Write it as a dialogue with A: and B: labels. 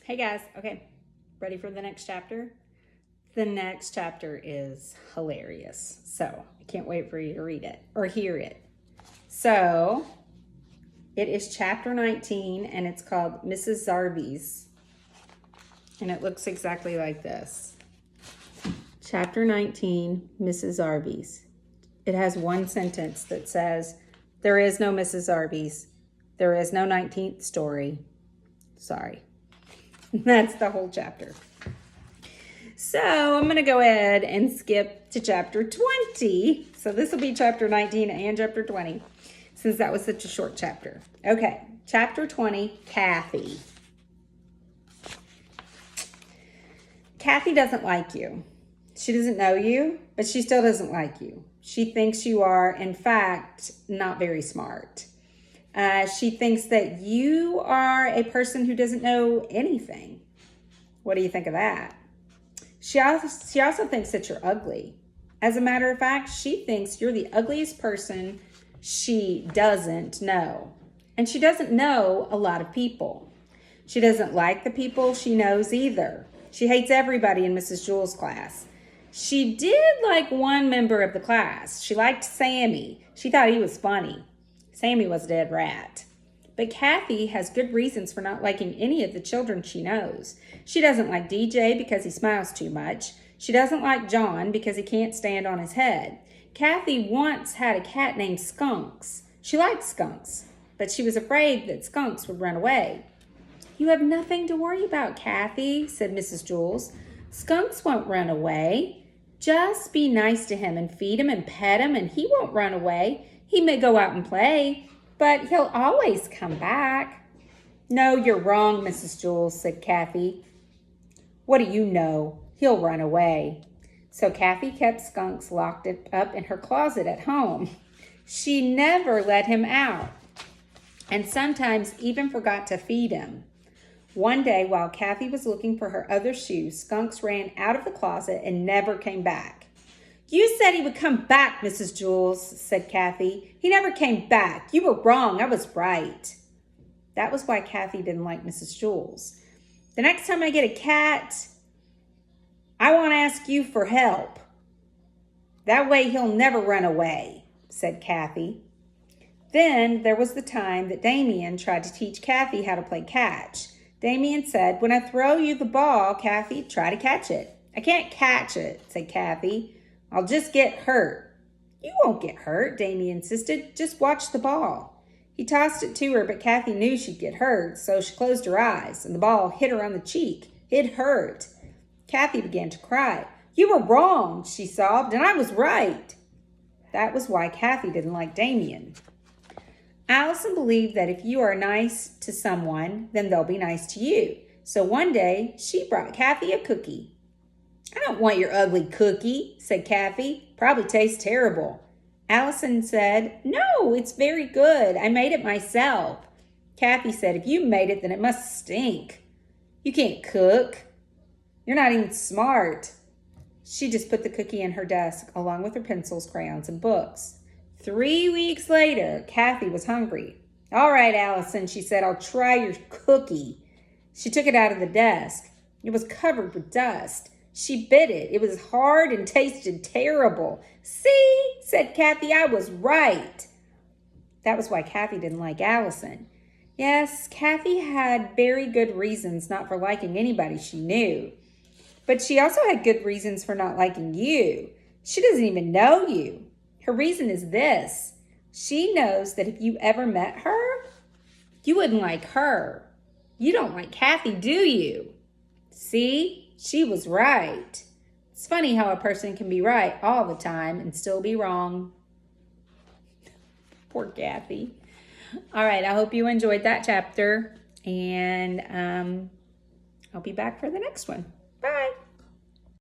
A: Hey guys, okay, ready for the next chapter? The next chapter is hilarious, so I can't wait for you to read it or hear it. So it is chapter 19 and it's called Mrs. Zarby's, and it looks exactly like this. Chapter 19, Mrs. Zarby's. It has one sentence that says, "There is no Mrs. Zarby's. There is no 19th story." Sorry. That's the whole chapter. So I'm going to go ahead and skip to chapter 20. So this will be chapter 19 and chapter 20, since that was such a short chapter. Okay, chapter 20, Kathy. Kathy doesn't like you. She doesn't know you, but she still doesn't like you. She thinks you are, in fact, not very smart. She thinks that you are a person who doesn't know anything. What do you think of that? She also thinks that you're ugly. As a matter of fact, she thinks you're the ugliest person she doesn't know. And she doesn't know a lot of people. She doesn't like the people she knows either. She hates everybody in Mrs. Jewell's class. She did like one member of the class. She liked Sammy. She thought he was funny. Sammy was a dead rat. But Kathy has good reasons for not liking any of the children she knows. She doesn't like DJ because he smiles too much. She doesn't like John because he can't stand on his head. Kathy once had a cat named Skunks. She liked Skunks, but she was afraid that Skunks would run away. "You have nothing to worry about, Kathy," said Mrs. Jules. "Skunks won't run away. Just be nice to him and feed him and pet him, and he won't run away. He may go out and play, but he'll always come back." "No, you're wrong, Mrs. Jules," said Kathy. "What do you know? He'll run away." So Kathy kept Skunks locked up in her closet at home. She never let him out, and sometimes even forgot to feed him. One day, while Kathy was looking for her other shoes, Skunks ran out of the closet and never came back. "You said he would come back, Mrs. Jules," said Kathy. "He never came back. You were wrong. I was right." That was why Kathy didn't like Mrs. Jules. "The next time I get a cat, I want to ask you for help. That way he'll never run away," said Kathy. Then there was the time that Damien tried to teach Kathy how to play catch. Damien said, "When I throw you the ball, Kathy, try to catch it." "I can't catch it," said Kathy. "I'll just get hurt." "You won't get hurt," Damien insisted. "Just watch the ball." He tossed it to her, but Kathy knew she'd get hurt, so she closed her eyes, and the ball hit her on the cheek. It hurt. Kathy began to cry. "You were wrong," she sobbed, "and I was right." That was why Kathy didn't like Damien. Allison believed that if you are nice to someone, then they'll be nice to you. So one day, she brought Kathy a cookie. "I don't want your ugly cookie," said Kathy. "Probably tastes terrible." Allison said, "No, it's very good. I made it myself." Kathy said, "If you made it, then it must stink. You can't cook. You're not even smart." She just put the cookie in her desk, along with her pencils, crayons, and books. 3 weeks later, Kathy was hungry. "All right, Allison," she said, "I'll try your cookie." She took it out of the desk. It was covered with dust. She bit it. It was hard and tasted terrible. "See," said Kathy, "I was right." That was why Kathy didn't like Allison. Yes, Kathy had very good reasons not for liking anybody she knew. But she also had good reasons for not liking you. She doesn't even know you. Her reason is this. She knows that if you ever met her, you wouldn't like her. You don't like Kathy, do you? See? She was right. It's funny how a person can be right all the time and still be wrong. Poor Kathy. All right, I hope you enjoyed that chapter, and I'll be back for the next one. Bye.